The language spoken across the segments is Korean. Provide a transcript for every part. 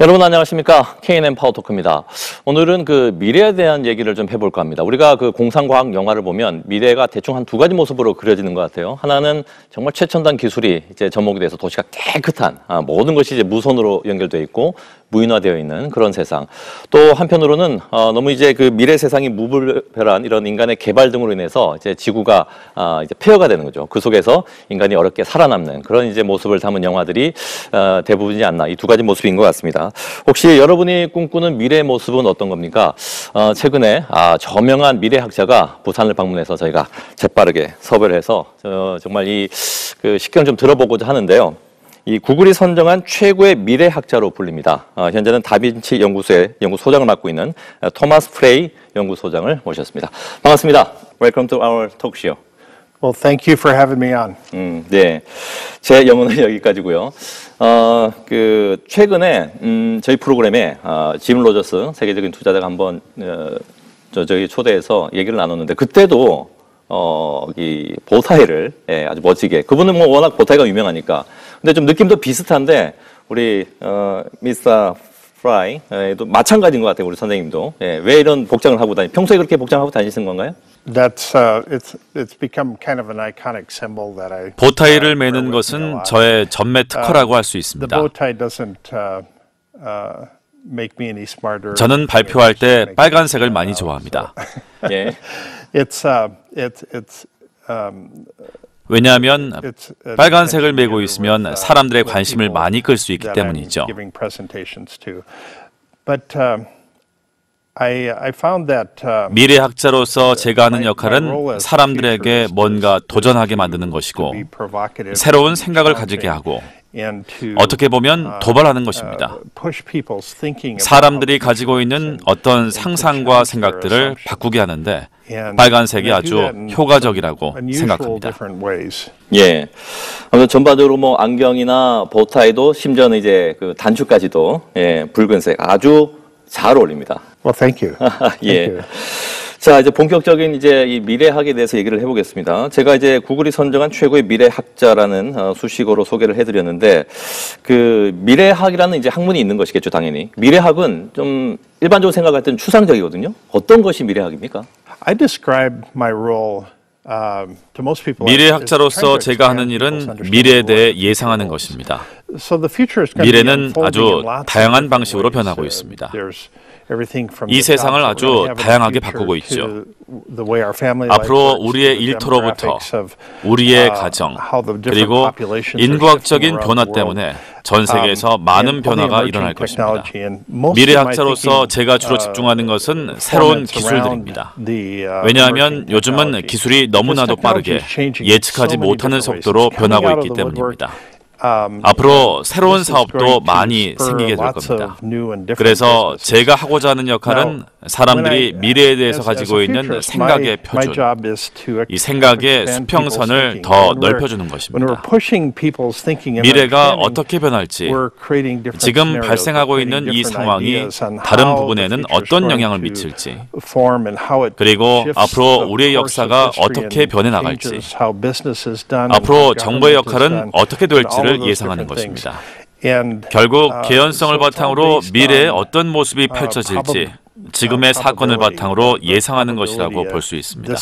여러분 안녕하십니까? K&M 파워토크입니다. 오늘은 그 미래에 대한 얘기를 좀 해볼까 합니다. 우리가 그 공상과학 영화를 보면 미래가 대충 한 두 가지 모습으로 그려지는 것 같아요. 하나는 정말 최첨단 기술이 이제 접목이 돼서 도시가 깨끗한 모든 것이 이제 무선으로 연결되어 있고 무인화되어 있는 그런 세상. 또 한편으로는 너무 이제 그 미래 세상이 무분별한 이런 인간의 개발 등으로 인해서 이제 지구가 이제 폐허가 되는 거죠. 그 속에서 인간이 어렵게 살아남는 그런 이제 모습을 담은 영화들이 대부분이지 않나, 이 두 가지 모습인 것 같습니다. 혹시 여러분이 꿈꾸는 미래의 모습은 어떤 겁니까? 최근에 저명한 미래학자가 부산을 방문해서 저희가 재빠르게 섭외를 해서 정말 그 식견 좀 들어보고자 하는데요. 이 구글이 선정한 최고의 미래학자로 불립니다. 현재는 다빈치 연구소의 연구소장을 맡고 있는 토마스 프레이 연구소장을 모셨습니다. 반갑습니다. Welcome to our talk show. Well, thank you for having me on. 네, 제 영어는 여기까지고요. 최근에 저희 프로그램에 짐 로저스 세계적인 투자자가 한번 저희 초대해서 얘기를 나눴는데 그때도 이 보타이를 아주 멋지게, 그분은 뭐 워낙 보타이가 유명하니까. 근데 좀 느낌도 비슷한데 우리 미스터 프라이도 마찬가지인 것 같아요. 우리 선생님도. 왜 이런 복장을 하고 평소에 그렇게 복장하고 다니시는 건가요? That's it's become kind of an iconic symbol that I. 보타이를 매는 것은 저의 전매 특허라고 할 수 있습니다. The bow tie doesn't make me any smarter. 저는 발표할 때 빨간색을 많이 좋아합니다. 예. It's 왜냐하면 빨간색을 메고 있으면 사람들의 관심을 많이 끌 수 있기 때문이죠. 미래학자로서 제가 하는 역할은 사람들에게 뭔가 도전하게 만드는 것이고 새로운 생각을 가지게 하고 어떻게 보면 도발하는 것입니다. 사람들이 가지고 있는 어떤 상상과 생각들을 바꾸게 하는데 빨간색이 아주 효과적이라고 생각합니다. 예. 아무튼 전반적으로 뭐 안경이나 보타이도 심지어는 이제 그 단추까지도 붉은색 아주 잘 어울립니다. Well, thank you. 예. Thank you. 자, 이제 본격적인 이제 이 미래학에 대해서 얘기를 해보겠습니다. 제가 이제 구글이 선정한 최고의 미래학자라는 수식어로 소개를 해드렸는데, 그 미래학이라는 이제 학문이 있는 것이겠죠, 당연히. 미래학은 좀 일반적으로 생각할 때는 추상적이거든요. 어떤 것이 미래학입니까? I describe my role. 미래학자로서 제가 하는 일은 미래에 대해 예상하는 것입니다. 미래는 아주 다양한 방식으로 변하고 있습니다. 이 세상을 아주 다양하게 바꾸고 있죠. 앞으로 우리의 일터로부터 우리의 가정, 그리고 인구학적인 변화 때문에 전 세계에서 많은 변화가 일어날 것입니다. 미래학자로서 제가 주로 집중하는 것은 새로운 기술들입니다. 왜냐하면 요즘은 기술이 너무나도 빠르게 예측하지 못하는 속도로 변하고 있기 때문입니다. 앞으로 새로운 사업도 많이 생기게 될 겁니다. 그래서 제가 하고자 하는 역할은 사람들이 미래에 대해서 가지고 있는 생각의 표준, 이 생각의 수평선을 더 넓혀주는 것입니다. 미래가 어떻게 변할지, 지금 발생하고 있는 이 상황이 다른 부분에는 어떤 영향을 미칠지, 그리고 앞으로 우리의 역사가 어떻게 변해나갈지, 앞으로 정부의 역할은 어떻게 될지를 예상하는 것입니다. 결국 개연성을 바탕으로 미래에 어떤 모습이 펼쳐질지 지금의 사건을 바탕으로 예상하는 것이라고 볼 수 있습니다.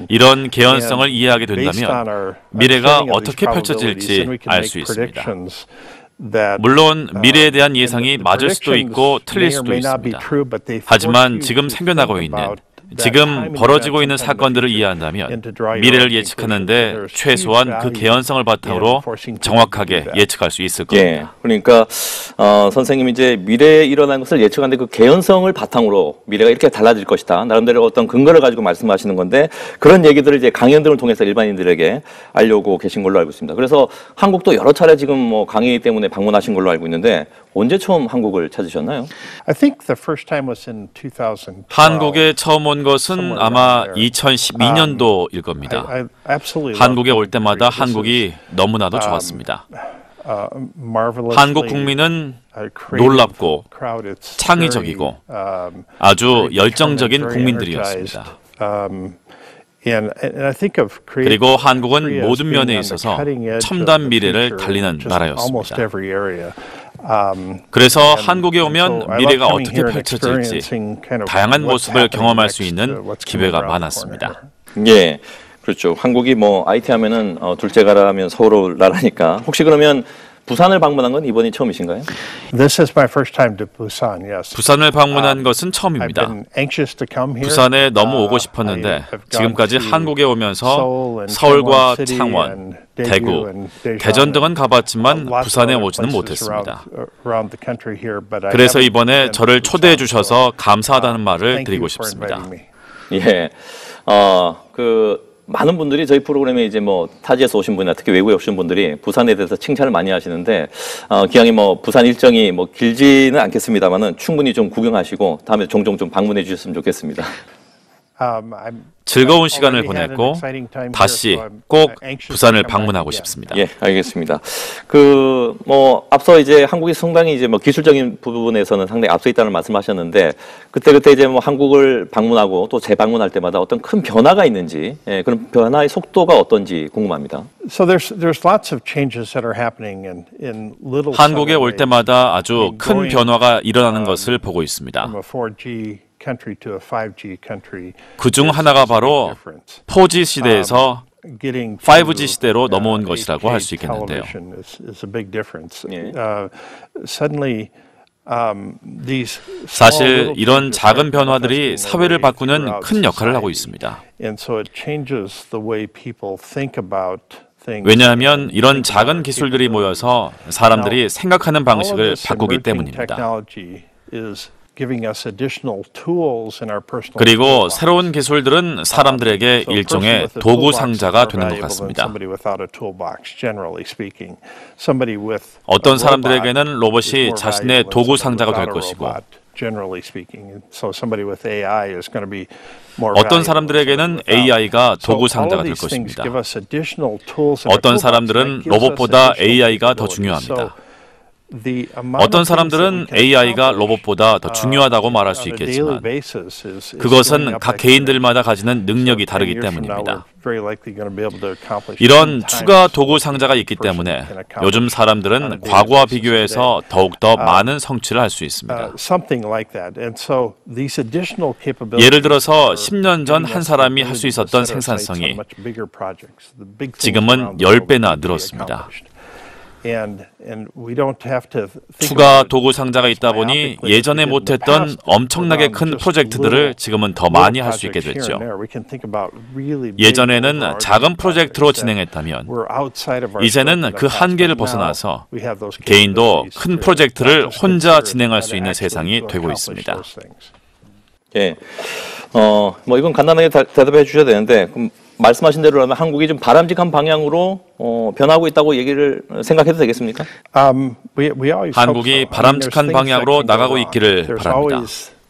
이런 개연성을 이해하게 된다면 미래가 어떻게 펼쳐질지 알 수 있습니다. 물론 미래에 대한 예상이 맞을 수도 있고 틀릴 수도 있습니다. 하지만 지금 생겨나고 있는, 지금 벌어지고 있는 사건들을 이해한다면 미래를 예측하는데 최소한 그 개연성을 바탕으로 정확하게 예측할 수 있을 겁니다. 예, 그러니까 선생님이 이제 미래에 일어난 것을 예측하는데 그 개연성을 바탕으로 미래가 이렇게 달라질 것이다, 나름대로 어떤 근거를 가지고 말씀하시는 건데, 그런 얘기들을 이제 강연 등을 통해서 일반인들에게 알려고 계신 걸로 알고 있습니다. 그래서 한국도 여러 차례 지금 뭐 강의 때문에 방문하신 걸로 알고 있는데, 언제 처음 한국을 찾으셨나요? I think the first time was in 2012. 한국에 처음 온 것은 아마 2012년도일 겁니다. 한국에 올 때마다 한국이 너무나도 좋았습니다. 한국 국민은 놀랍고 창의적이고 아주 열정적인 국민들이었습니다. 그리고 한국은 모든 면에 있어서 첨단 미래를 달리는 나라였습니다. 그래서 한국에 오면 미래가 어떻게 펼쳐질지 다양한 모습을 경험할 수 있는 기회가 많았습니다. 예, 그렇죠. 한국이 뭐 IT 하면은 둘째가라면 서울 올 나라니까. 혹시 그러면 부산을 방문한 건 이번이 처음이신가요? This is my first time to Busan. Yes. 부산을 방문한 것은 처음입니다. I've been anxious to come here. 부산에 너무 오고 싶었는데 지금까지 한국에 오면서 서울과 창원, 대구, 대전 등은 가봤지만 부산에 오지는 못했습니다. 그래서 이번에 저를 초대해 주셔서 감사하다는 말을 드리고 싶습니다. 예, 많은 분들이 저희 프로그램에 이제 뭐 타지에서 오신 분이나 특히 외국에 오신 분들이 부산에 대해서 칭찬을 많이 하시는데 기왕에 뭐 부산 일정이 뭐 길지는 않겠습니다만은 충분히 좀 구경하시고 다음에 종종 좀 방문해 주셨으면 좋겠습니다. 즐거운 시간을 보냈고 다시 꼭 부산을 방문하고 싶습니다. 예, 알겠습니다. 뭐 앞서 이제 한국이 상당히 이제 뭐 기술적인 부분에서는 상당히 앞서 있다는 말씀하셨는데 그때 이제 뭐 한국을 방문하고 또 재방문할 때마다 어떤 큰 변화가 있는지 그런 변화의 속도가 어떤지 궁금합니다. So there's lots of changes that are happening in little. 한국에 올 때마다 아주 큰 변화가 일어나는 것을 보고 있습니다. 그중 하나가 바로 4G 시대에서 5G 시대로 넘어온 것이라고 할 수 있겠는데요. 사실 이런 작은 변화들이 사회를 바꾸는 큰 역할을 하고 있습니다. 왜냐하면 이런 작은 기술들이 모여서 사람들이 생각하는 방식을 바꾸기 때문입니다. 그리고 새로운 기술들은 사람들에게 일종의 도구 상자가 되는 것 같습니다. 어떤 사람들에게는 로봇이 자신의 도구 상자가 될 것이고 어떤 사람들에게는 AI가 도구 상자가 될 것입니다. 어떤 사람들은 로봇보다 AI가 더 중요합니다. 어떤 사람들은 AI가 로봇보다 더 중요하다고 말할 수 있겠지만 그것은 각 개인들마다 가지는 능력이 다르기 때문입니다. 이런 추가 도구 상자가 있기 때문에 요즘 사람들은 과거와 비교해서 더욱더 많은 성취를 할 수 있습니다. 예를 들어서 10년 전 한 사람이 할 수 있었던 생산성이 지금은 10배나 늘었습니다. 추가 도구 상자가 있다 보니 예전에 못했던 엄청나게 큰 프로젝트들을 지금은 더 많이 할 수 있게 됐죠. 예전에는 작은 프로젝트로 진행했다면 이제는 그 한계를 벗어나서 개인도 큰 프로젝트를 혼자 진행할 수 있는 세상이 되고 있습니다. 예, 뭐 이건 간단하게 대답해 주셔야 되는데 그럼 말씀하신 대로 하면 한국이 좀 바람직한 방향으로 변하고 있다고 얘기를 생각해도 되겠습니까? 한국이 바람직한 방향으로 나가고 있기를 바랍니다.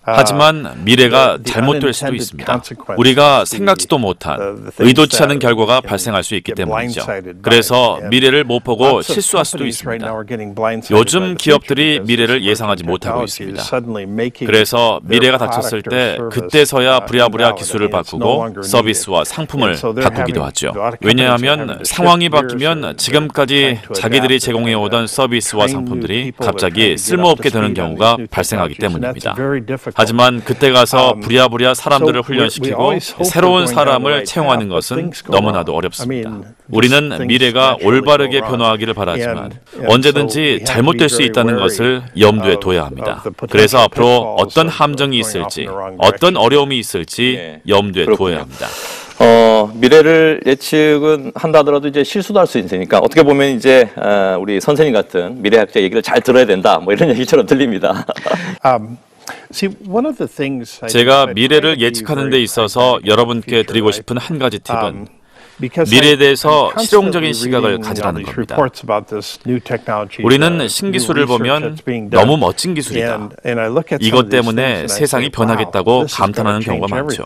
하지만 미래가 잘못될 수도 있습니다. 우리가 생각지도 못한 의도치 않은 결과가 발생할 수 있기 때문이죠. 그래서 미래를 못 보고 실수할 수도 있습니다. 요즘 기업들이 미래를 예상하지 못하고 있습니다. 그래서 미래가 닥쳤을 때 그때서야 부랴부랴 기술을 바꾸고 서비스와 상품을 바꾸기도 하죠. 왜냐하면 상황이 바뀌면 지금까지 자기들이 제공해오던 서비스와 상품들이 갑자기 쓸모없게 되는 경우가 발생하기 때문입니다. 하지만 그때 가서 부랴부랴 사람들을 훈련시키고 새로운 사람을 채용하는 것은 너무나도 어렵습니다. 우리는 미래가 올바르게 변화하기를 바라지만 언제든지 잘못될 수 있다는 것을 염두에 둬야 합니다. 그래서 앞으로 어떤 함정이 있을지, 어떤 어려움이 있을지 염두에 둬야 합니다. 미래를 예측은 한다 하더라도 이제 실수도 할 수 있으니까 어떻게 보면 이제 우리 선생님 같은 미래학자 얘기를 잘 들어야 된다 뭐 이런 얘기처럼 들립니다. 제가 미래를 예측하는 데 있어서 여러분께 드리고 싶은 한 가지 팁은 미래에 대해서 실용적인 시각을 가지라는 겁니다. 우리는 신기술을 보면 너무 멋진 기술이다. 이것 때문에 세상이 변하겠다고 감탄하는 경우가 많죠.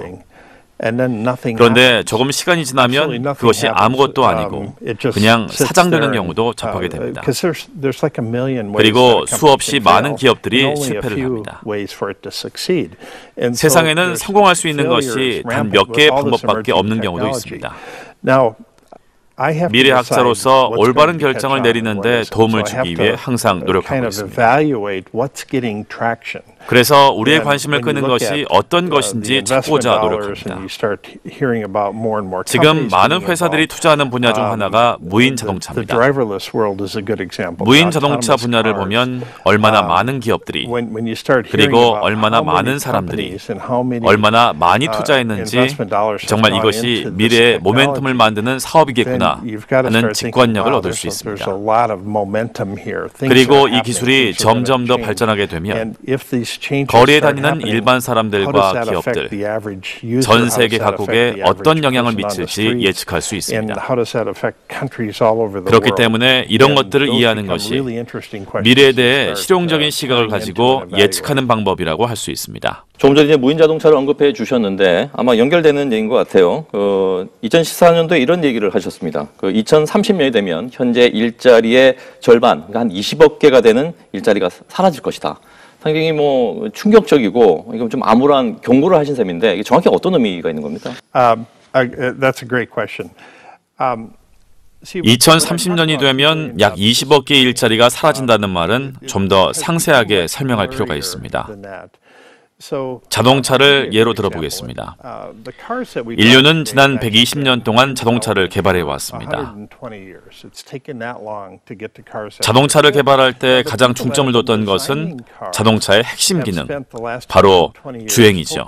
그런데 조금 시간이 지나면 그것이 아무것도 아니고 그냥 사장되는 경우도 접하게 됩니다. 그리고 수없이 많은 기업들이 실패를 합니다. 세상에는 성공할 수 있는 것이 단 몇 개의 방법밖에 없는 경우도 있습니다. 미래학자로서 올바른 결정을 내리는데 도움을 주기 위해 항상 노력하고 있습니다. 그래서 우리의 관심을 끄는 것이 어떤 것인지 찾고자 노력합니다. 지금 많은 회사들이 투자하는 분야 중 하나가 무인 자동차입니다. 무인 자동차 분야를 보면 얼마나 많은 기업들이 그리고 얼마나 많은 사람들이 얼마나 많이 투자했는지 정말 이것이 미래의 모멘텀을 만드는 사업이겠구나 하는 직관력을 얻을 수 있습니다. 그리고 이 기술이 점점 더 발전하게 되면 거리에 다니는 일반 사람들과 기업들, 전 세계 각국에 어떤 영향을 미칠지 예측할 수 있습니다. 그렇기 때문에 이런 것들을 이해하는 것이 미래에 대해 실용적인 시각을 가지고 예측하는 방법이라고 할 수 있습니다. 조금 전에 이제 무인 자동차를 언급해 주셨는데 아마 연결되는 얘기인 것 같아요. 2014년도에 이런 얘기를 하셨습니다. 2030년이 되면 현재 일자리의 절반, 그러니까 한 20억 개가 되는 일자리가 사라질 것이다. 상당히 뭐 충격적이고 이건 좀 암울한 경고를 하신 셈인데 이게 정확히 어떤 의미가 있는 겁니까? That's a great question. 2030년이 되면 약 20억 개의 일자리가 사라진다는 말은 좀 더 상세하게 설명할 필요가 있습니다. 자동차를 예로 들어보겠습니다. 인류는 지난 120년 동안 자동차를 개발해 왔습니다. 자동차를 개발할 때 가장 중점을 뒀던 것은 자동차의 핵심 기능, 바로 주행이죠.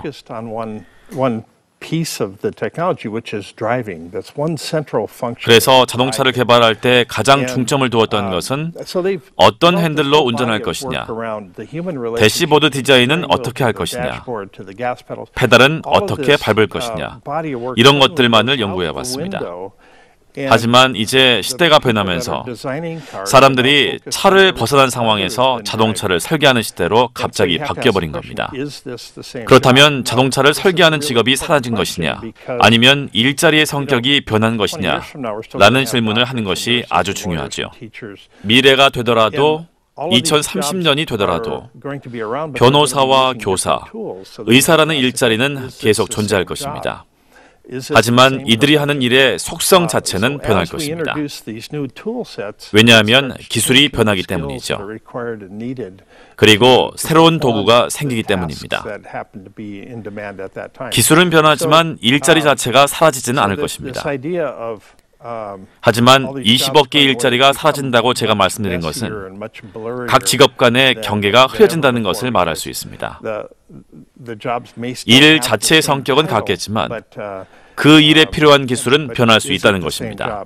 그래서 자동차를 개발할 때 가장 중점을 두었던 것은 어떤 핸들로 운전할 것이냐, 대시보드 디자인은 어떻게 할 것이냐, 페달은 어떻게 밟을 것이냐, 이런 것들만을 연구해 왔습니다. 하지만 이제 시대가 변하면서 사람들이 차를 벗어난 상황에서 자동차를 설계하는 시대로 갑자기 바뀌어버린 겁니다. 그렇다면 자동차를 설계하는 직업이 사라진 것이냐 아니면 일자리의 성격이 변한 것이냐 라는 질문을 하는 것이 아주 중요하죠. 미래가 되더라도 2030년이 되더라도 변호사와 교사, 의사라는 일자리는 계속 존재할 것입니다. 하지만 이들이 하는 일의 속성 자체는 변할 것입니다. 왜냐하면 기술이 변하기 때문이죠. 그리고 새로운 도구가 생기기 때문입니다. 기술은 변하지만 일자리 자체가 사라지지는 않을 것입니다. 하지만 20억 개의 일자리가 사라진다고 제가 말씀드린 것은 각 직업 간의 경계가 흐려진다는 것을 말할 수 있습니다. 일 자체의 성격은 같겠지만 그 일에 필요한 기술은 변할 수 있다는 것입니다.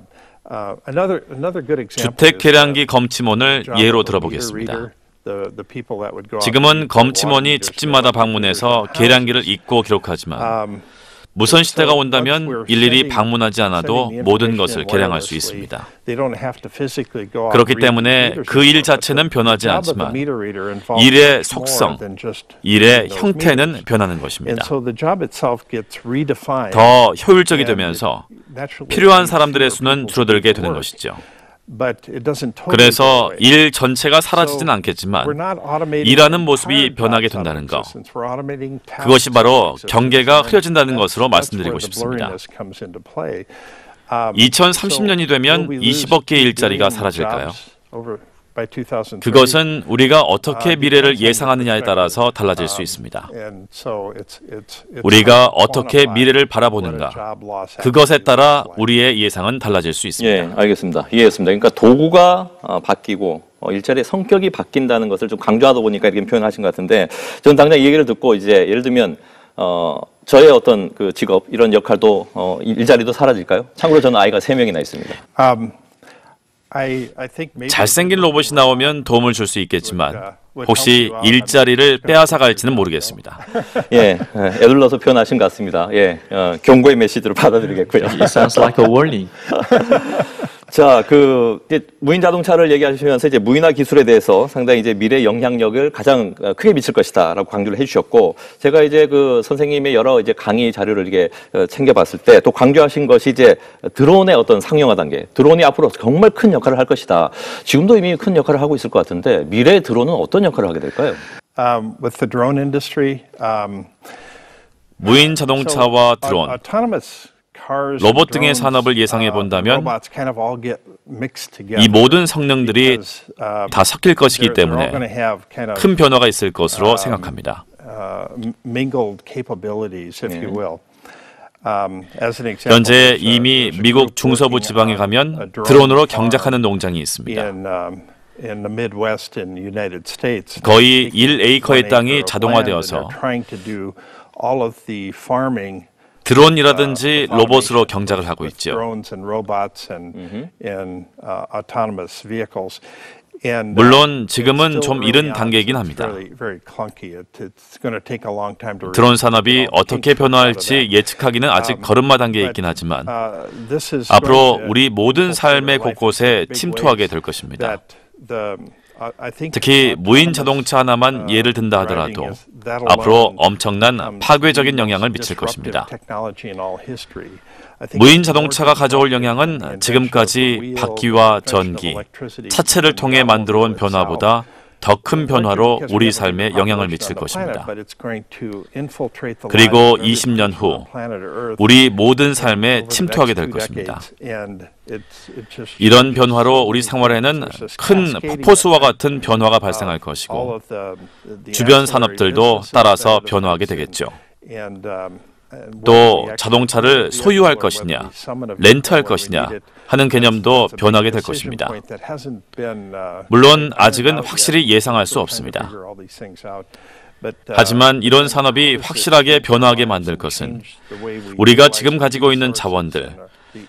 주택 계량기 검침원을 예로 들어보겠습니다. 지금은 검침원이 집집마다 방문해서 계량기를 읽고 기록하지만 무선 시대가 온다면 일일이 방문하지 않아도 모든 것을 계량할 수 있습니다. 그렇기 때문에 그 일 자체는 변하지 않지만 일의 속성, 일의 형태는 변하는 것입니다. 더 효율적이 되면서 필요한 사람들의 수는 줄어들게 되는 것이죠. 그래서 일 전체가 사라지진 않겠지만 일하는 모습이 변하게 된다는 것, 그것이 바로 경계가 흐려진다는 것으로 말씀드리고 싶습니다. 2030년이 되면 20억 개의 일자리가 사라질까요? 그것은 우리가 어떻게 미래를 예상하느냐에 따라서 달라질 수 있습니다. 우리가 어떻게 미래를 바라보는가, 그것에 따라 우리의 예상은 달라질 수 있습니다. 예, 알겠습니다. 이해했습니다. 그러니까 도구가 바뀌고 일자리의 성격이 바뀐다는 것을 좀 강조하다 보니까 이렇게 표현하신 것 같은데 저는 당장 이 얘기를 듣고 이제 예를 들면 저의 어떤 그 직업 이런 역할도 일자리도 사라질까요? 참고로 저는 아이가 3명이나 있습니다. 잘생긴 로봇이 나오면 도움을 줄 수 있겠지만 혹시 일자리를 빼앗아 갈지는 모르겠습니다. 예, 애둘러서 표현하신 것 같습니다. 예, 경고의 메시지로 받아들이겠고요. It sounds like a warning. 자, 이제 무인 자동차를 얘기하시면서 이제 무인화 기술에 대해서 상당히 이제 미래 영향력을 가장 크게 미칠 것이다라고 강조를 해주셨고, 제가 이제 그 선생님의 여러 이제 강의 자료를 이렇게 챙겨봤을 때 또 강조하신 것이 이제 드론의 어떤 상용화 단계, 드론이 앞으로 정말 큰 역할을 할 것이다. 지금도 이미 큰 역할을 하고 있을 것 같은데 미래의 드론은 어떤 역할을 하게 될까요? With the drone industry, 무인 자동차와 드론, 로봇 등의 산업을 예상해 본다면 이 모든 성능들이 다 섞일 것이기 때문에 큰 변화가 있을 것으로 생각합니다. 현재 이미 미국 중서부 지방에 가면 드론으로 경작하는 농장이 있습니다. 거의 1에이커의 땅이 자동화되어서 드론이라든지 로봇으로 경작을 하고 있죠. 물론 지금은 좀 이른 단계이긴 합니다. 드론 산업이 어떻게 변화할지 예측하기는 아직 걸음마 단계에 있긴 하지만 앞으로 우리 모든 삶의 곳곳에 침투하게 될 것입니다. 특히 무인 자동차 하나만 예를 든다 하더라도 앞으로 엄청난 파괴적인 영향을 미칠 것입니다. 무인 자동차가 가져올 영향은 지금까지 바퀴와 전기, 차체를 통해 만들어온 변화보다 더 큰 변화로 우리 삶에 영향을 미칠 것입니다. 그리고 20년 후 우리 모든 삶에 침투하게 될 것입니다. 이런 변화로 우리 생활에는 큰 폭포수와 같은 변화가 발생할 것이고 주변 산업들도 따라서 변화하게 되겠죠. 또 자동차를 소유할 것이냐, 렌트할 것이냐 하는 개념도 변하게 될 것입니다. 물론 아직은 확실히 예상할 수 없습니다. 하지만 이런 산업이 확실하게 변화하게 만들 것은 우리가 지금 가지고 있는 자원들,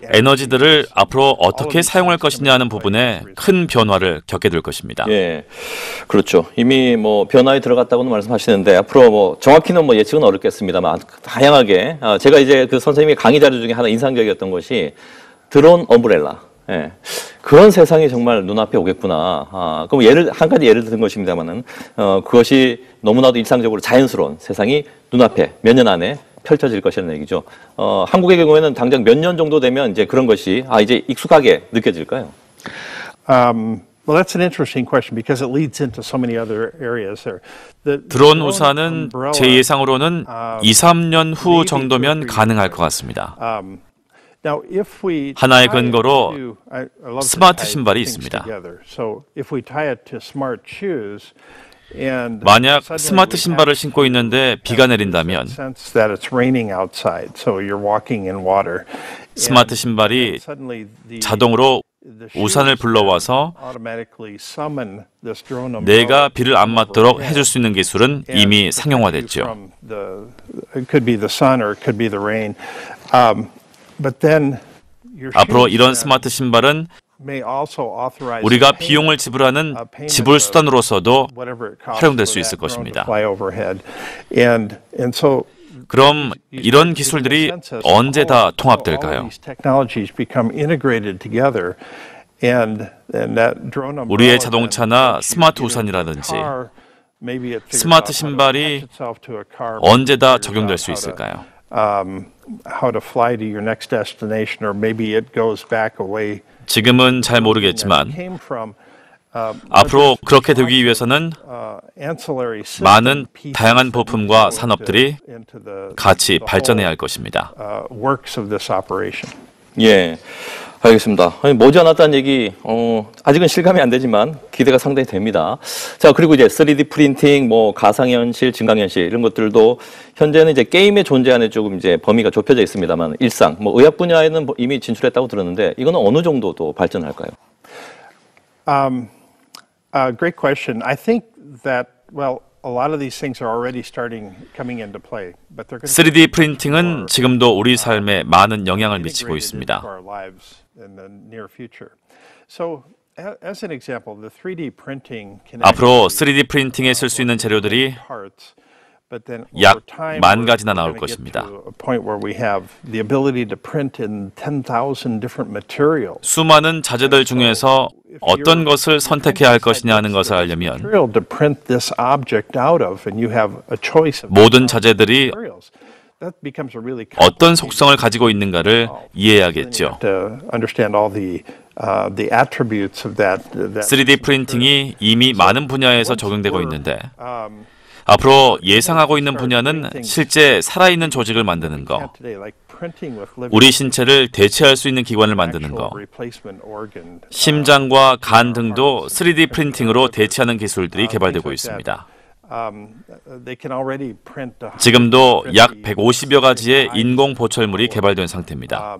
에너지들을 앞으로 어떻게 사용할 것이냐 하는 부분에 큰 변화를 겪게 될 것입니다. 예, 그렇죠. 이미 뭐 변화에 들어갔다고는 말씀하시는데 앞으로 뭐 정확히는 뭐 예측은 어렵겠습니다만 다양하게 제가 이제 그 선생님의 강의 자료 중에 하나 인상적이었던 것이 드론 엄브렐라. 예, 그런 세상이 정말 눈앞에 오겠구나. 그럼 한 가지 예를 든 것입니다만은 그것이 너무나도 일상적으로 자연스러운 세상이 눈앞에 몇 년 안에 펼쳐질 것이라는 얘기죠. 한국의 경우에는 당장 몇 년 정도 되면 이제 그런 것이 이제 익숙하게 느껴질까요? Well, that's an interesting question because it leads into so many other areas there. 드론 우산은 제 예상으로는 2, 3년 후 정도면 가능할 것 같습니다. 하나의 근거로 스마트 신발이 있습니다. 만약 스마트 신발을 신고 있는데 비가 내린다면 스마트 신발이 자동으로 우산을 불러와서 내가 비를 안 맞도록 해줄 수 있는 기술은 이미 상용화됐죠. 앞으로 이런 스마트 신발은 우리가 비용을 지불하는 지불 수단으로서도 활용될 수 있을 것입니다. 그럼 이런 기술들이 언제 다 통합될까요? 우리의 자동차나 스마트 우산이라든지 스마트 신발이 언제 다 적용될 수 있을까요? 지금은 잘 모르겠지만 앞으로 그렇게 되기 위해서는 많은 다양한 부품과 산업들이 같이 발전해야 할 것입니다. 예, 알겠습니다. 머지않았다는 얘기 아직은 실감이 안 되지만 기대가 상당히 됩니다. 자, 그리고 이제 3D 프린팅, 뭐 가상현실, 증강현실 이런 것들도 현재는 이제 게임의 존재 안에 조금 이제 범위가 좁혀져 있습니다만 일상, 뭐 의학 분야에는 이미 진출했다고 들었는데 이거는 어느 정도 또 발전할까요? Great question. I think that a lot of these things are already coming into play, but they're going to 3D 프린팅은 지금도 우리 삶에 많은 영향을 미치고 있습니다. 앞으로 3D 프린팅에 쓸 수 있는 재료들이 약 10,000가지나 나올 것입니다. 수많은 자재들 중에서 어떤 것을 선택해야 할 것이냐 하는 것을 알려면 모든 자재들이 어떤 속성을 가지고 있는가를 이해해야겠죠. 3D 프린팅이 이미 많은 분야에서 적용되고 있는데 앞으로 예상하고 있는 분야는 실제 살아있는 조직을 만드는 것, 우리 신체를 대체할 수 있는 기관을 만드는 거, 심장과 간 등도 3D 프린팅으로 대체하는 기술들이 개발되고 있습니다. 지금도 약 150여 가지의 인공 보철물이 개발된 상태입니다.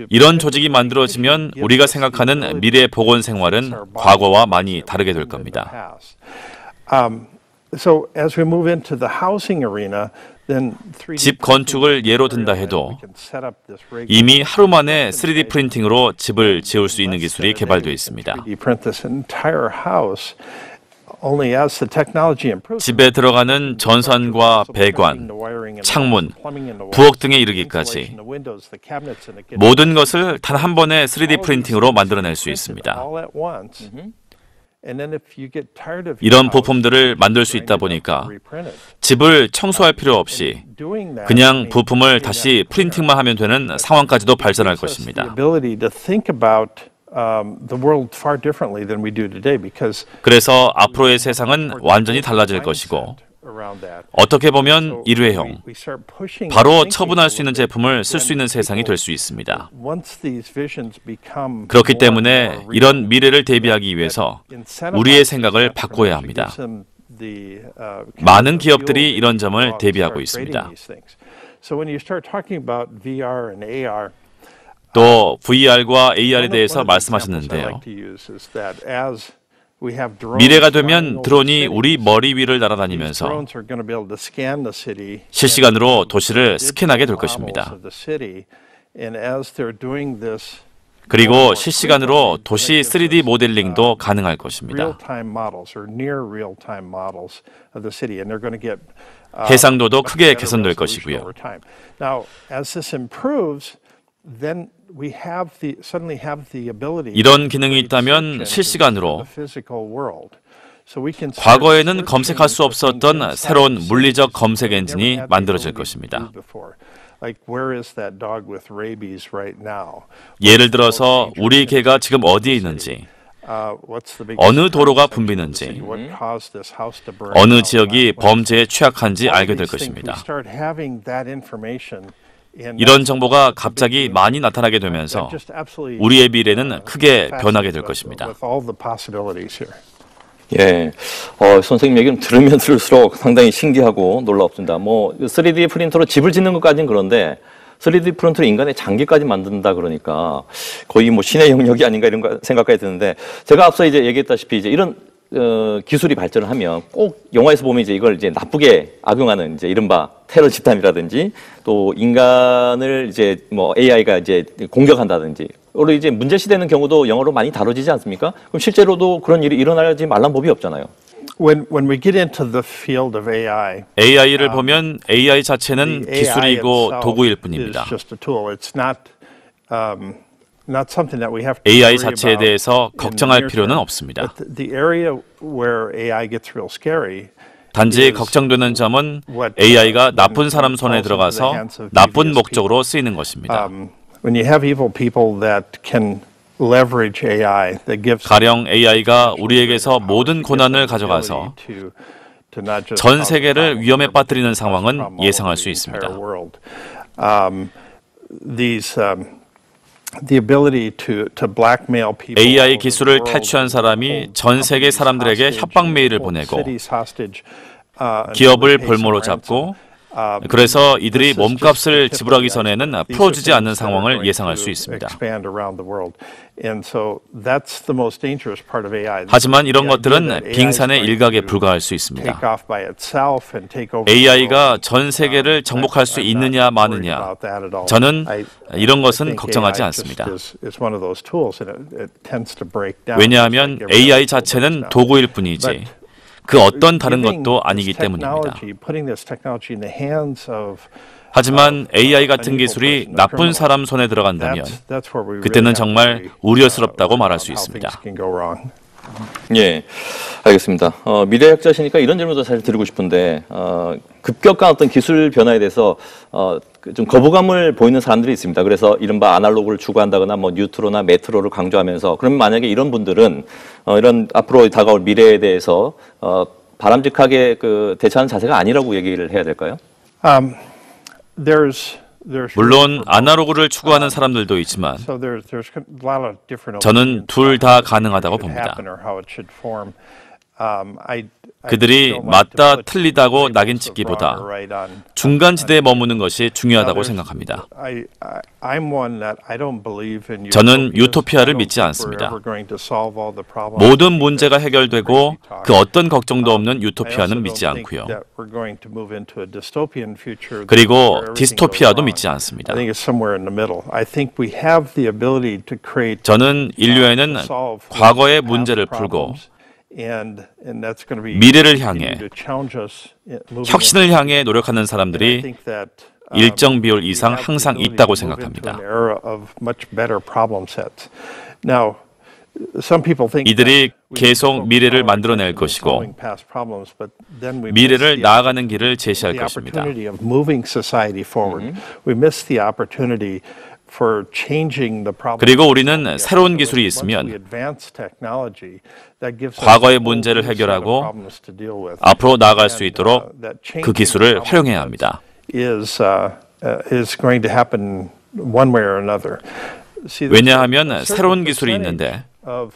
이런 조직이 만들어지면 우리가 생각하는 미래 보건 생활은 과거와 많이 다르게 될 겁니다. 집 건축을 예로 든다 해도 이미 하루 만에 3D 프린팅으로 집을 지을 수 있는 기술이 개발되어 있습니다. 집에 들어가는 전선과 배관, 창문, 부엌 등에 이르기까지 모든 것을 단 한 번에 3D 프린팅으로 만들어낼 수 있습니다. 이런 부품들을 만들 수 있다 보니까 집을 청소할 필요 없이 그냥 부품을 다시 프린팅만 하면 되는 상황까지도 발전할 것입니다. 그래서 앞으로의 세상은 완전히 달라질 것이고 어떻게 보면 일회용, 바로 처분할 수 있는 제품을 쓸 수 있는 세상이 될 수 있습니다. 그렇기 때문에 이런 미래를 대비하기 위해서 우리의 생각을 바꿔야 합니다. 많은 기업들이 이런 점을 대비하고 있습니다. 또 VR과 AR에 대해서 말씀하셨는데요. 미래가 되면 드론이 우리 머리 위를 날아다니면서 실시간으로 도시를 스캔하게 될 것입니다. 그리고 실시간으로 도시 3D 모델링도 가능할 것입니다. 해상도도 크게 개선될 것이고요. 이런 기능이 있다면 실시간으로 과거에는 검색할 수 없었던 새로운 물리적 검색 엔진이 만들어질 것입니다. 예를 들어서 우리 개가 지금 어디에 있는지, 어느 도로가 붐비는지, 어느 지역이 범죄에 취약한지 알게 될 것입니다. 이런 정보가 갑자기 많이 나타나게 되면서 우리의 미래는 크게 변하게 될 것입니다. 예, 선생님 얘기는 들으면 들을수록 상당히 신기하고 놀랍습니다. 뭐 3D 프린터로 집을 짓는 것까지는 그런데 3D 프린터로 인간의 장기까지 만든다 그러니까 거의 뭐 신의 영역이 아닌가 이런 생각까지 드는데 제가 앞서 이제 얘기했다시피 이제 이런 기술이 발전을 하면 꼭 영화에서 보면 이제 이걸 이제 나쁘게 악용하는 이제 이른바 테러 집단이라든지 또 인간을 이제 뭐 AI가 이제 공격한다든지 오히려 이제 문제시되는 경우도 영화로 많이 다뤄지지 않습니까? 그럼 실제로도 그런 일이 일어나지 말란 법이 없잖아요. When we get into the field of AI, AI를 보면 AI 자체는 기술이고 도구일 뿐입니다. AI 자체에 대해서 걱정할 필요는 없습니다. 단지 걱정되는 점은 AI가 나쁜 사람 손에 들어가서 나쁜 목적으로 쓰이는 것입니다. 가령 AI가 우리에게서 모든 고난을 가져가서 전 세계를 위험에 빠뜨리는 상황은 예상할 수 있습니다. AI 기술을 탈취한 사람이 전 세계 사람들에게 협박 메일을 보내고 기업을 볼모로 잡고 그래서 이들이 몸값을 지불하기 전에는 풀어주지 않는 상황을 예상할 수 있습니다. 하지만 이런 것들은 빙산의 일각에 불과할 수 있습니다. AI가 전 세계를 정복할 수 있느냐 마느냐, 저는 이런 것은 걱정하지 않습니다. 왜냐하면 AI 자체는 도구일 뿐이지 그 어떤 다른 것도 아니기 때문입니다. 하지만 AI 같은 기술이 나쁜 사람 손에 들어간다면 그때는 정말 우려스럽다고 말할 수 있습니다. 예, 알겠습니다. 미래학자시니까 이런 질문도 사실 드리고 싶은데 급격한 어떤 기술 변화에 대해서 좀 거부감을 보이는 사람들이 있습니다. 그래서 이른바 아날로그를 추구한다거나 뭐 뉴트로나 메트로를 강조하면서 그러면 만약에 이런 분들은 이런 앞으로 다가올 미래에 대해서 바람직하게 대처하는 자세가 아니라고 얘기를 해야 될까요? 물론 아날로그를 추구하는 사람들도 있지만 So there's a lot of different 저는 opinions 둘 on 다 how it 가능하다고 should 봅니다. happen or how it should form. I 그들이 don't like to 맞다 put 틀리다고 labels 낙인 of 찍기보다 wrong or right on. 중간지대에 머무는 것이 중요하다고 Now, 생각합니다. I'm one that I don't believe in 저는 utopias. 유토피아를 I don't 믿지 think we're 않습니다. ever going to solve all the problems. 모든 문제가 해결되고 그 어떤 걱정도 없는 유토피아는 믿지 않고요. 그리고 디스토피아도 믿지 않습니다. I think it's somewhere in the middle. I think we have the ability to create. 저는 인류에는 solve 과거의 past 문제를 풀고 problems. And that's going to be 미래를 향해 continue to challenge us moving 혁신을 향해 노력하는 I 사람들이 think that, 일정 비율 we 이상 have the 항상 ability 있다고 to move into 생각합니다. an era of much better problem sets. Now, some people think 이들이 that we 계속 focus 미래를 our 만들어낼 attention on 것이고 solving past problems, but then we miss 미래를 the 나아가는 길을 제시할 the 것입니다. opportunity of moving society forward. We miss the opportunity for changing the problem. 그리고 우리는 새로운 기술이 있으면 과거의 문제를 해결하고 앞으로 나아갈 수 있도록 그 기술을 활용해야 합니다. is going to happen one way or another. 왜냐하면 새로운 기술이 있는데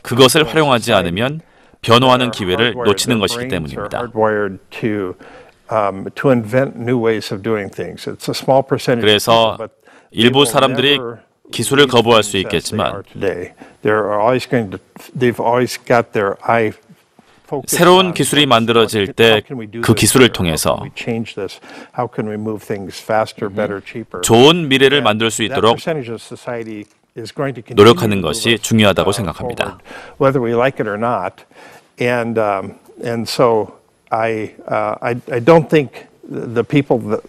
그것을 활용하지 않으면 변화하는 기회를 놓치는 것이기 때문입니다. 그래서 일부 사람들이 기술을 거부할 수 있겠지만 새로운 기술이 만들어질 때 그 기술을 통해서 좋은 미래를 만들 수 있도록 노력하는 것이 중요하다고 생각합니다. Whether we like it or not, and so I don't think the people that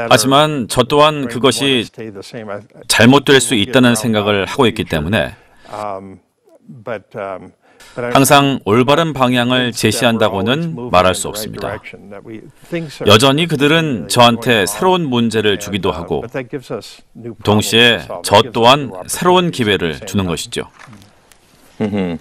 하지만 저 또한 그것이 잘못될 수 있다는 생각을 하고 있기 때문에 항상 올바른 방향을 제시한다고는 말할 수 없습니다. 여전히 그들은 저한테 새로운 문제를 주기도 하고 동시에 저 또한 새로운 기회를 주는 것이죠.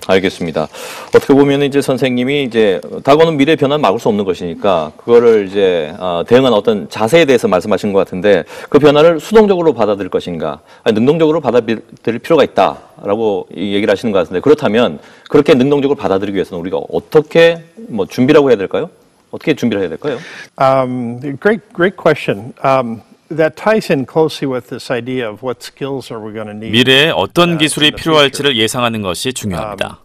알겠습니다. 어떻게 보면 이제 선생님이 이제 다가오는 미래 변화는 막을 수 없는 것이니까 그거를 이제 대응한 어떤 자세에 대해서 말씀하신 것 같은데 그 변화를 수동적으로 받아들일 것인가, 아니, 능동적으로 받아들일 필요가 있다라고 얘기를 하시는 것 같은데 그렇다면 그렇게 능동적으로 받아들이기 위해서는 우리가 어떻게 뭐 준비라고 해야 될까요? 어떻게 준비를 해야 될까요? Great question. That ties in closely with this idea of what skills are we going to need. 미래에 어떤 기술이 필요할지를 예상하는 것이 중요합니다.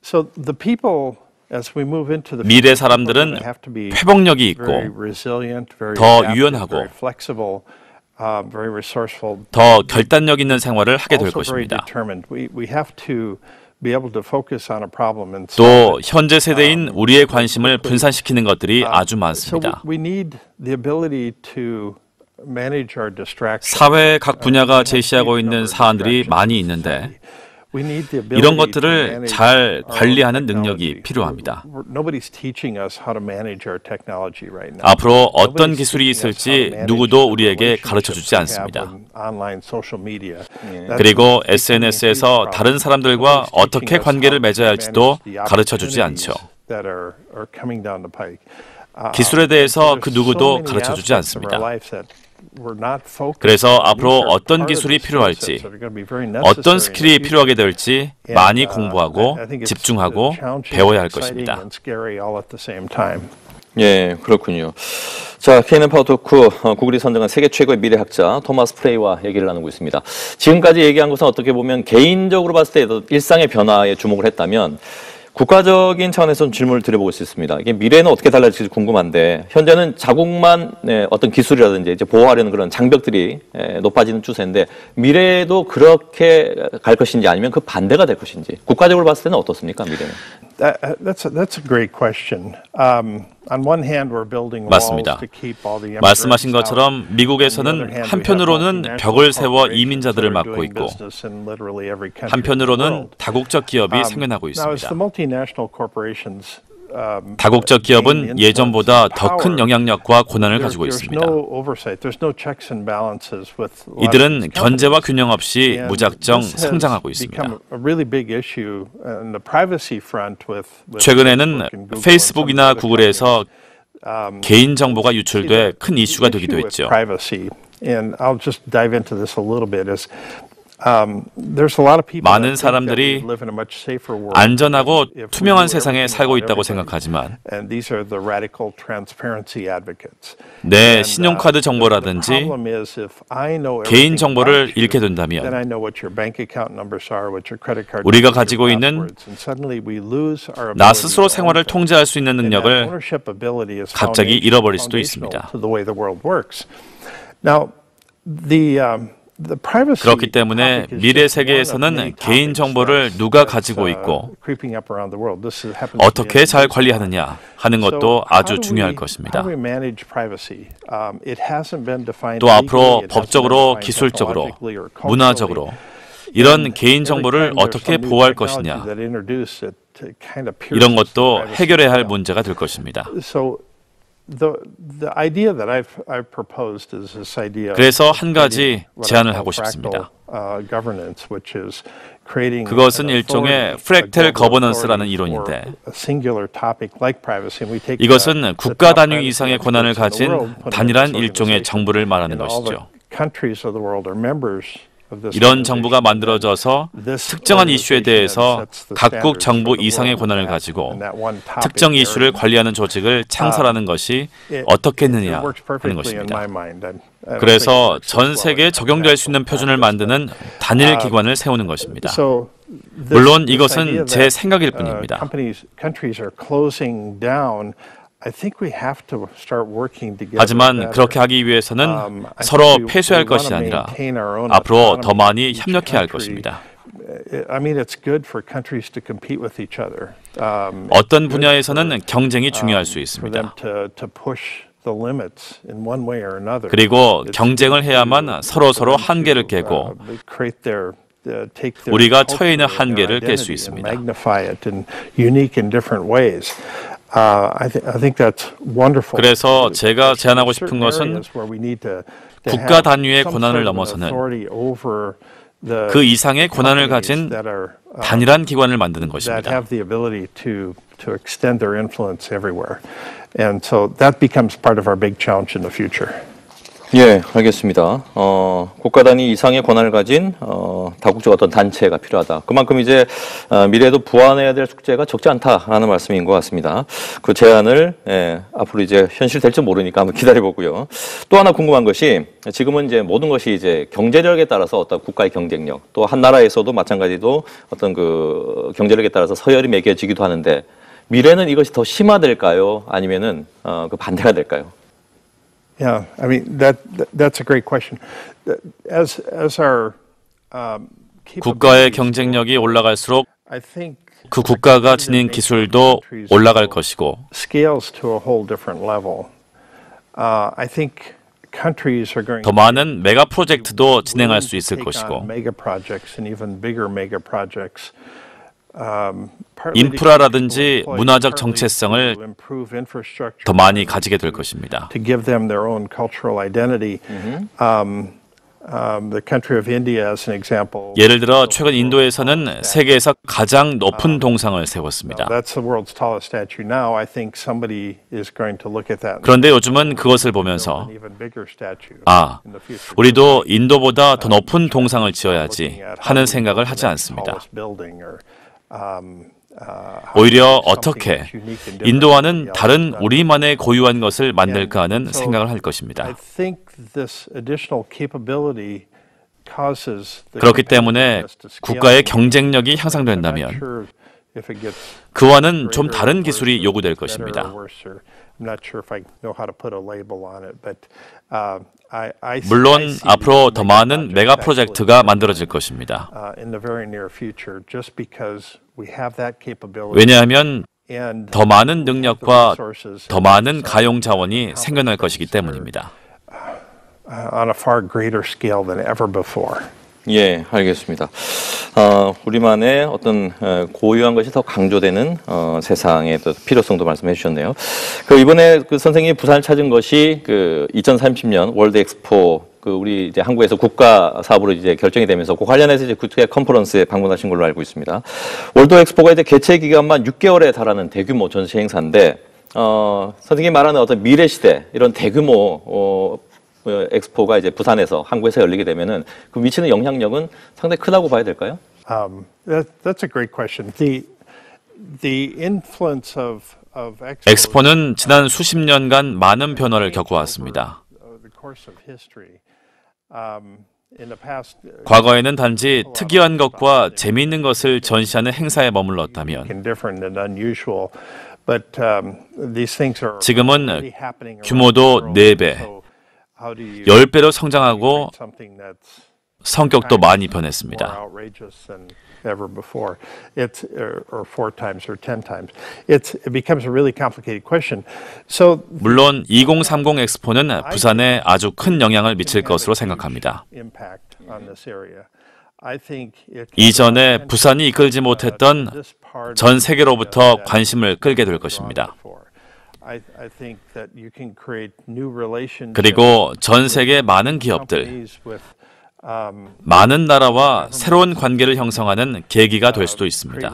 So the people as we move into the 미래 사람들은 회복력이 있고 더 유연하고 더 결단력 있는 생활을 하게 될 것입니다. 또 현재 세대인 우리의 관심을 분산시키는 것들이 아주 많습니다. 사회의 각 분야가 제시하고 있는 사안들이 많이 있는데 이런 것들을 잘 관리하는 능력이 필요합니다. 앞으로 어떤 기술이 있을지 누구도 우리에게 가르쳐주지 않습니다. 그리고 SNS에서 다른 사람들과 어떻게 관계를 맺어야 할지도 가르쳐주지 않죠. 기술에 대해서 그 누구도 가르쳐주지 않습니다. 그래서 앞으로 어떤 기술이 필요할지, 어떤 스킬이 필요하게 될지 많이 공부하고 집중하고 배워야 할 것입니다. 예, 그렇군요. 자, K&N 파워토크 구글이 선정한 세계 최고의 미래학자 토마스 프레이와 얘기를 나누고 있습니다. 지금까지 얘기한 것은 어떻게 보면 개인적으로 봤을 때 일상의 변화에 주목을 했다면 국가적인 차원에서 질문을 드려보고 싶습니다. 이게 미래는 어떻게 달라질지 궁금한데 현재는 자국만 어떤 기술이라든지 이제 보호하려는 그런 장벽들이 높아지는 추세인데 미래도 그렇게 갈 것인지 아니면 그 반대가 될 것인지 국가적으로 봤을 때는 어떻습니까, 미래는? That's a great question. On one hand, we're building walls 맞습니다. to keep all the immigrants 말씀하신 out. 것처럼 미국에서는 한편으로는 벽을 세워 이민자들을 막고 있고 한편으로는 다국적 기업이 생겨나고 있습니다. 다국적 기업은 예전보다 더 큰 영향력과 권한을 가지고 있습니다. 이들은 견제와 균형 없이 무작정 성장하고 있습니다. 최근에는 페이스북이나 구글에서 개인정보가 유출돼 큰 이슈가 되기도 했죠. and I'll just dive into this a little bit, is there's a lot of people 많은 that think that 사람들이 we live in a much safer world 안전하고 if we 투명한 do 세상에 everything 살고 about 있다고 everybody. 생각하지만 And these are the radical transparency advocates. 내 And, 신용카드 the 정보라든지 problem is if I know 개인 everything 정보를 about 잃게 you, then 된다면 I know what your bank account numbers are, what your credit card 우리가 numbers, 가지고 your 있는 passwords, and suddenly we lose our 나 ability 스스로 to own 생활을 things. 통제할 수 있는 And that 능력을 ownership ability is 갑자기 잃어버릴 수도 foundational 있습니다. to the way the world works. Now, the privacy 그렇기 때문에 topic is 미래 just one of 세계에서는 many 개인 topics 정보를 that's, 누가 that's, 가지고 있고 creeping up around the world. This happens to be 어떻게 in the 잘 news. 관리하느냐 하는 So 것도 how 아주 do 중요할 we- 것입니다. How do we manage privacy? It hasn't been defined 또 앞으로 legally, it hasn't been 법적으로, defined 기술적으로, technologically or culturally. 문화적으로 이런 And 개인 every 정보를 time there's 어떻게 some new 보호할 technology 것이냐 that introduce it kind of 이런 pierces the 것도 privacy 해결해야 할 veil. 문제가 될 것입니다. So the idea that I've proposed is this idea. 그래서 of 한 가지 creating what I 제안을 call 하고 싶습니다. fractal, governance, which is creating 그것은 an 일종의 authority, 프랙탈 a global 거버넌스라는 authority 이론인데 for a singular topic like privacy. And we take 이것은 the 국가 top 단위 privacy 이상의 권한을 experts in the 가진 world, put them in 단일한 this 일종의 organization, 정부를 말하는 and all the 것이죠. countries of the world are members of this 이런 정부가 organization. 만들어져서 This 특정한 이슈에 organization 대해서 sets the 각국 standards 정부 for the 이상의 world 권한을 in that- 가지고 in that one topic 특정 이슈를 area. 관리하는 조직을 창설하는 것이 It 어떻겠느냐 works 하는 perfectly in 것입니다. my mind. I don't think it 그래서 works as 전 well 세계에 in 적용될 수 있는 actual 표준을 practice, 만드는 단일 기관을 세우는 것입니다. So this- 물론 this 이것은 idea 제 that, 생각일 뿐입니다. countries are closing down. I think we have to start working together. 하지만 better. 그렇게 하기 위해서는 I 서로 think we 패소할 wanna 것이 아니라 maintain our own 앞으로 더 autonomy. 많이 Each 협력해야 할 country- 것입니다. I mean, it's good for countries to compete with each other. 어떤 분야에서는 경쟁이 중요할 수 For them 있습니다. to push the limits in one way or another. 그리고 It's 경쟁을 good 해야만 for 서로서로 them 한계를 to, 깨고 create take their 우리가 culture 처해 있는 and their 한계를 깰 수 identity and 있습니다. magnify it in unique and different ways. I think that's wonderful. 그래서 제가 제안하고 싶은 Certain 것은 areas where we need to 국가 have 단위의 some 권한을 sort of 넘어서는 authority over the 그 이상의 권한을 가진 companies that are, 단일한 기관을 만드는 that 것입니다. have the ability to extend their influence everywhere. And so that becomes part of our big challenge in the future. 예, 알겠습니다. 국가 단위 이상의 권한을 가진 다국적 어떤 단체가 필요하다. 그만큼 이제 미래에도 부안해야 될 숙제가 적지 않다라는 말씀인 것 같습니다. 그 제안을 앞으로 이제 현실될지 모르니까 한번 기다려보고요. 또 하나 궁금한 것이 지금은 이제 모든 것이 이제 경제력에 따라서 어떤 국가의 경쟁력, 또 한 나라에서도 마찬가지로 어떤 그 경제력에 따라서 서열이 매겨지기도 하는데 미래는 이것이 더 심화될까요? 아니면은 그 반대가 될까요? Yeah, I mean that's a great question. As our 국가의 capabilities 경쟁력이 올라갈수록 I think 그 국가가 지닌 기술도 올라갈 것이고 scales to a whole different level. I think countries are going 더 많은 메가 프로젝트도 진행할 수 있을 것이고 mega projects and even bigger mega projects. 인프라라든지 문화적 정체성을 더 많이 가지게 될 것입니다. To give them their own cultural identity. The country of India, as an example. 예를 들어 최근 인도에서는 세계에서 가장 높은 동상을 세웠습니다. That's the world's tallest statue now. I think somebody is going to look at that. 그런데 요즘은 그것을 보면서 An even bigger statue 아, in the future. 우리도 인도보다 더 높은 동상을 지어야지 하는 생각을 하지 않습니다. 오히려 어떻게 인도와는 다른 우리만의 고유한 것을 만들까 하는 생각을 할 것입니다. 그렇기 때문에 국가의 경쟁력이 향상된다면 그와는 좀 다른 기술이 요구될 것입니다. 물론 앞으로 더 많은 메가 프로젝트가 만들어질 것입니다. 왜냐하면 더 많은 능력과 더 많은 가용 자원이 생겨날 것이기 때문입니다. On a far greater scale than ever before. 예, 알겠습니다. 우리만의 어떤 고유한 것이 더 강조되는 세상의 또 필요성도 말씀해 주셨네요. 그 이번에 그 선생님이 부산을 찾은 것이 그 2030년 월드 엑스포 그 우리 이제 한국에서 국가 사업으로 이제 결정이 되면서 그 관련해서 이제 국제 컨퍼런스에 방문하신 걸로 알고 있습니다. 월드 엑스포가 이제 개최 기간만 6개월에 달하는 대규모 전시 행사인데 선생님이 말하는 어떤 미래 시대 이런 대규모 엑스포가 이제 부산에서 한국에서 열리게 되면은 그 미치는 영향력은 상당히 크다고 봐야 될까요? That's a great question. The influence of 엑스포는 지난 수십 년간 많은 변화를 겪어왔습니다. 과거에는 단지 특이한 것과 재미있는 것을 전시하는 행사에 머물렀다면 지금은 규모도 4배, 10배로 성장하고 성격도 많이 변했습니다. ever before. Or 4 times or 10 times. It becomes a really complicated question. So 물론 2030 엑스포는 부산에 아주 큰 영향을 미칠 것으로 생각합니다. 이전에 부산이 이끌지 못했던 전 세계로부터 관심을 끌게 될 것입니다. 그리고 전 세계 많은 기업들, 많은 나라와 새로운 관계를 형성하는 계기가 될 수도 있습니다.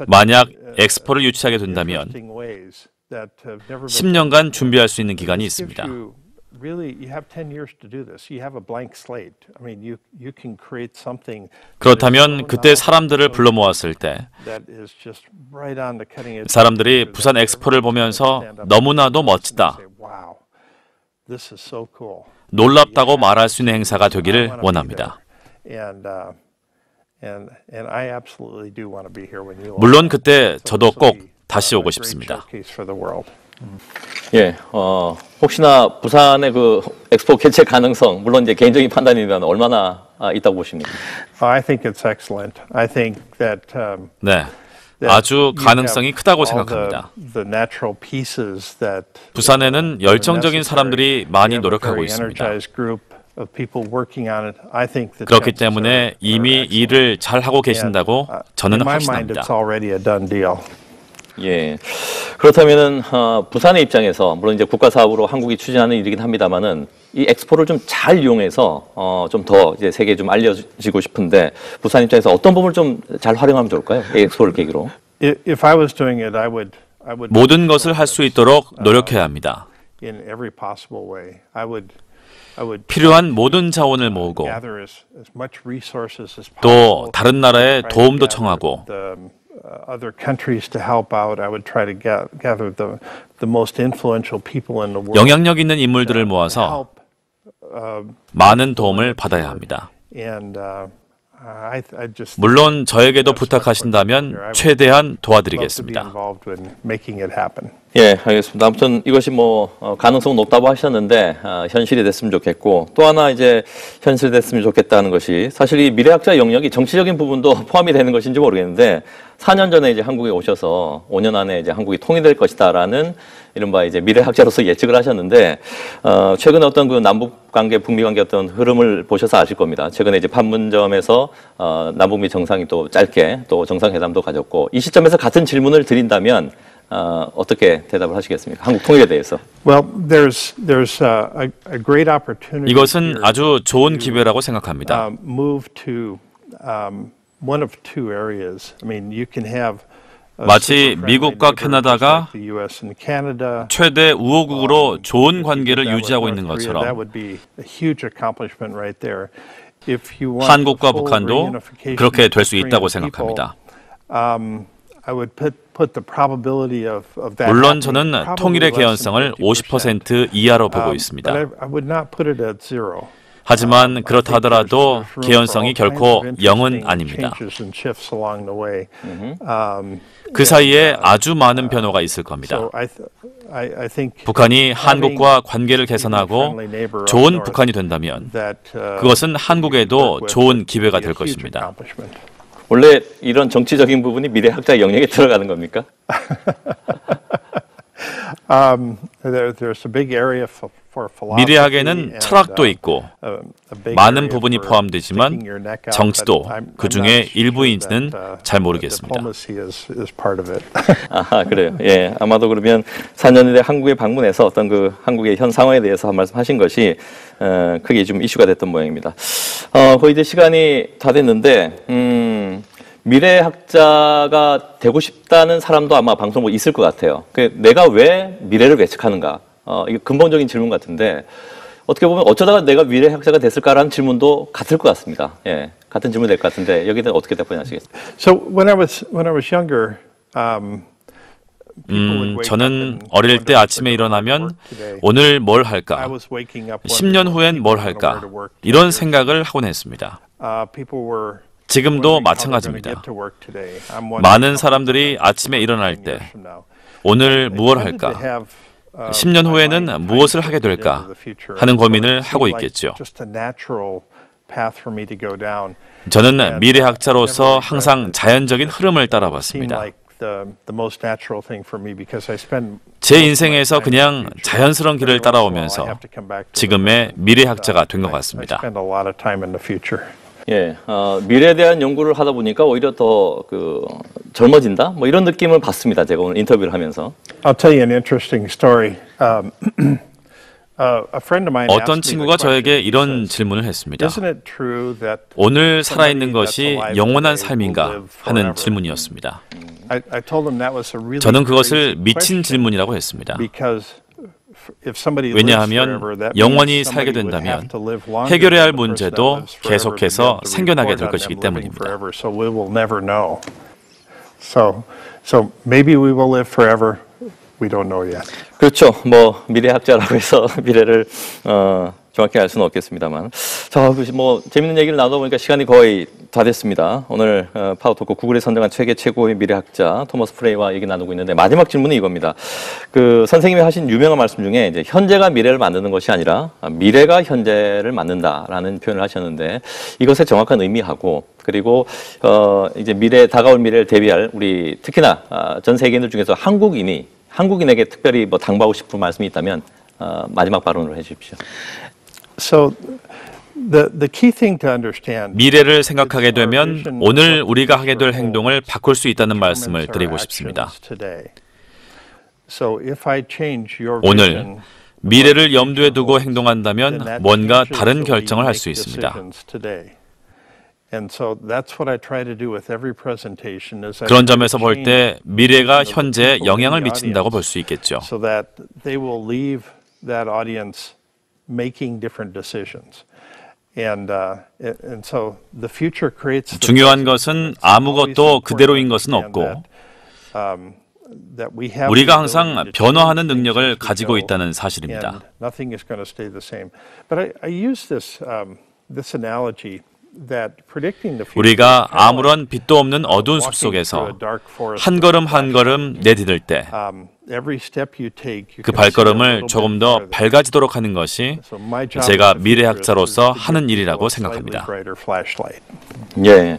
만약 엑스포를 유치하게 된다면 10년간 준비할 수 있는 기간이 있습니다. 그렇다면 그때 사람들을 불러 모았을 때 사람들이 부산 엑스포를 보면서 너무나도 멋지다, 놀랍다고 말할 수 있는 행사가 되기를 원합니다. 물론 그때 저도 꼭 다시 오고 싶습니다. 예, 혹시나 부산의 그 엑스포 개최 가능성, 물론 이제 개인적인 판단이면 얼마나 있다고 보십니까? I think it's excellent. I think that 네, 아주 가능성이 크다고 생각합니다. 부산에는 열정적인 사람들이 많이 노력하고 있습니다. 그렇기 때문에 이미 일을 잘 하고 계신다고 저는 확신합니다. 예. 그렇다면은 부산의 입장에서 물론 이제 국가 사업으로 한국이 추진하는 일이긴 합니다만은 이 엑스포를 좀 잘 이용해서 좀 더 이제 세계에 좀 알려지고 싶은데 부산 입장에서 어떤 부분을 좀 잘 활용하면 좋을까요? 이 엑스포를 계기로. If I was doing it, I would 모든 것을 할 수 있도록 노력해야 합니다. in every possible way. I would 필요한 모든 자원을 모으고 gather as much resources as 또 possible. 다른 나라에 도움도 청하고 Other countries to help out. I would try to gather the most influential people in the world. 영향력 있는 인물들을 모아서 많은 도움을 받아야 합니다. And I just 물론 저에게도 부탁하신다면 최대한 도와드리겠습니다. involved in making it happen. 예, 알겠습니다. 아무튼 이것이 가능성 높다고 하셨는데 현실이 됐으면 좋겠고 또 하나 이제 현실이 됐으면 좋겠다는 것이 사실 이 미래학자 영역이 정치적인 부분도 포함이 되는 것인지 모르겠는데 4년 전에 이제 한국에 오셔서 5년 안에 이제 한국이 통일될 것이다라는 이른바 이제 미래학자로서 예측을 하셨는데 최근에 어떤 그 남북 관계, 북미 관계 어떤 흐름을 보셔서 아실 겁니다. 최근에 이제 판문점에서 남북미 정상이 또 짧게 또 정상회담도 가졌고 이 시점에서 같은 질문을 드린다면 어떻게 대답을 하시겠습니까? 한국 통일에 대해서. Well, there's a great opportunity. 이것은 아주 좋은 기회라고 생각합니다. Move to one of two areas. I mean, you can have 마치 미국과 캐나다가 최대 우호국으로 좋은 관계를 유지하고 있는 것처럼 한국과 북한도 그렇게 될 수 있다고 생각합니다. 물론 저는 통일의 개연성을 50% 이하로 보고 있습니다. 하지만 그렇다 하더라도 개연성이 결코 0은 아닙니다. 그 사이에 아주 많은 변화가 있을 겁니다. 북한이 한국과 관계를 개선하고 좋은 북한이 된다면 그것은 한국에도 좋은 기회가 될 것입니다. 원래 이런 정치적인 부분이 미래학자 영역에 들어가는 겁니까? There's a big area for 미래학에는 철학도 있고 많은 부분이 포함되지만 정치도 그 중에 일부인지는 잘 모르겠습니다. 아하, 그래요. 예, 아마도 그러면 4년 전에 한국에 방문해서 어떤 그 한국의 현 상황에 대해서 한 말씀하신 것이 크게 좀 이슈가 됐던 모양입니다. 거의 이제 시간이 다 됐는데 미래학자가 되고 싶다는 사람도 아마 방송 보고 있을 것 같아요. 내가 왜 미래를 예측하는가? 이게 근본적인 질문 같은데 어떻게 보면 어쩌다가 내가 미래학자가 됐을까라는 질문도 같을 것 같습니다. 예, 같은 질문 될 것 같은데 여기는 어떻게 답변하시겠습니까? So when I was younger, 저는 어릴 때 아침에 일어나면 오늘 뭘 할까? 10년 후엔 뭘 할까? 이런 생각을 하곤 했습니다. 지금도 마찬가지입니다. 많은 사람들이 아침에 일어날 때 오늘 무엇을 할까? 10년 후에는 무엇을 하게 될까? 하는 고민을 하고 있겠죠. 저는 미래학자로서 항상 자연적인 흐름을 따라봤습니다. 제 인생에서 그냥 자연스러운 길을 따라오면서 지금의 미래학자가 된 것 같습니다. 예, 미래에 대한 연구를 하다 보니까 오히려 더 젊어진다? 뭐 이런 느낌을 받습니다. 제가 오늘 인터뷰를 하면서. I'll tell you an interesting story. A friend of mine 어떤 asked me the 친구가 question. 저에게 He 이런 says, 질문을 했습니다. Isn't it true that 오늘 살아있는 somebody 것이 that's alive 영원한 today will 삶인가? live 하는 forever? 질문이었습니다. I told him that was a really 저는 그것을 crazy 미친 question 질문이라고 했습니다. because if somebody lives 왜냐하면 forever, that 영원히 means 살게 somebody would 된다면 have to live longer 해결해야 할 than the person that 문제도 lives forever to be 계속해서 able to 생겨나게 report 될 on 것이기 them living 때문입니다. forever, so we will never know. So maybe we will live forever. We don't know yet. 그렇죠. 뭐 미래학자라고 해서 미래를 정확히 알 수는 없겠습니다만. 자, 뭐 재밌는 얘기를 나눠보니까 시간이 거의 다 됐습니다. 오늘 파워토크 구글이 선정한 세계 최고의 미래학자 토머스 프레이와 얘기 나누고 있는데 마지막 질문은 이겁니다. 선생님이 하신 유명한 말씀 중에 이제 현재가 미래를 만드는 것이 아니라 미래가 현재를 만든다라는 표현을 하셨는데 이것의 정확한 의미하고 그리고 이제 다가올 미래를 대비할 우리 특히나 전 세계인들 중에서 한국인에게 특별히 뭐 당부하고 싶은 말씀이 있다면 마지막 발언으로 해주십시오. So the key thing to understand. 미래를 생각하게 되면 오늘 우리가 하게 될 행동을 바꿀 수 있다는 말씀을 드리고 싶습니다. 오늘 미래를 염두에 두고 행동한다면 뭔가 다른 결정을 할 수 있습니다. 그런 점에서 볼 때 미래가 현재에 영향을 미친다고 볼 수 있겠죠. 중요한 것은 아무것도 그대로인 것은 없고 우리가 항상 변화하는 능력을 가지고 있다는 사실입니다. 우리가 아무런 빛도 없는 어두운 숲 속에서 한 걸음 한 걸음 내디딜 때 그 발걸음을 조금 더 밝아지도록 하는 것이 제가 미래학자로서 하는 일이라고 생각합니다. 예.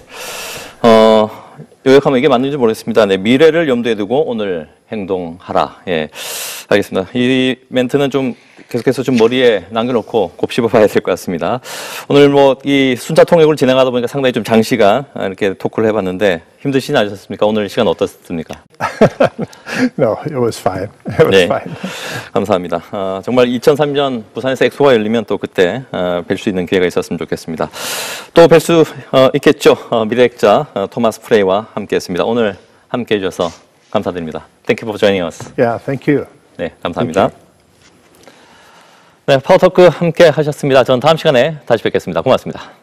요약하면 이게 맞는지 모르겠습니다. 네, 미래를 염두에 두고 오늘 행동하라. 예, 알겠습니다. 이 멘트는 좀 계속해서 좀 머리에 남겨놓고 곱씹어봐야 될 것 같습니다. 오늘 뭐 이 순차 통역을 진행하다 보니까 상당히 좀 장시간 이렇게 토크를 해봤는데 힘드시지 않으셨습니까? 오늘 시간 어떻습니까? No, it was fine. It was fine. 감사합니다. 정말 2003년 부산에서 엑소가 열리면 또 그때 뵐 수 있는 기회가 있었으면 좋겠습니다. 또 뵐 수 있겠죠. 미래학자 토마스 프레이와 함께했습니다. 오늘 함께해 주셔서 감사드립니다. Thank you for joining us. Yeah, thank you. 네, 감사합니다. 네, 파워토크 함께 하셨습니다. 저는 다음 시간에 다시 뵙겠습니다. 고맙습니다.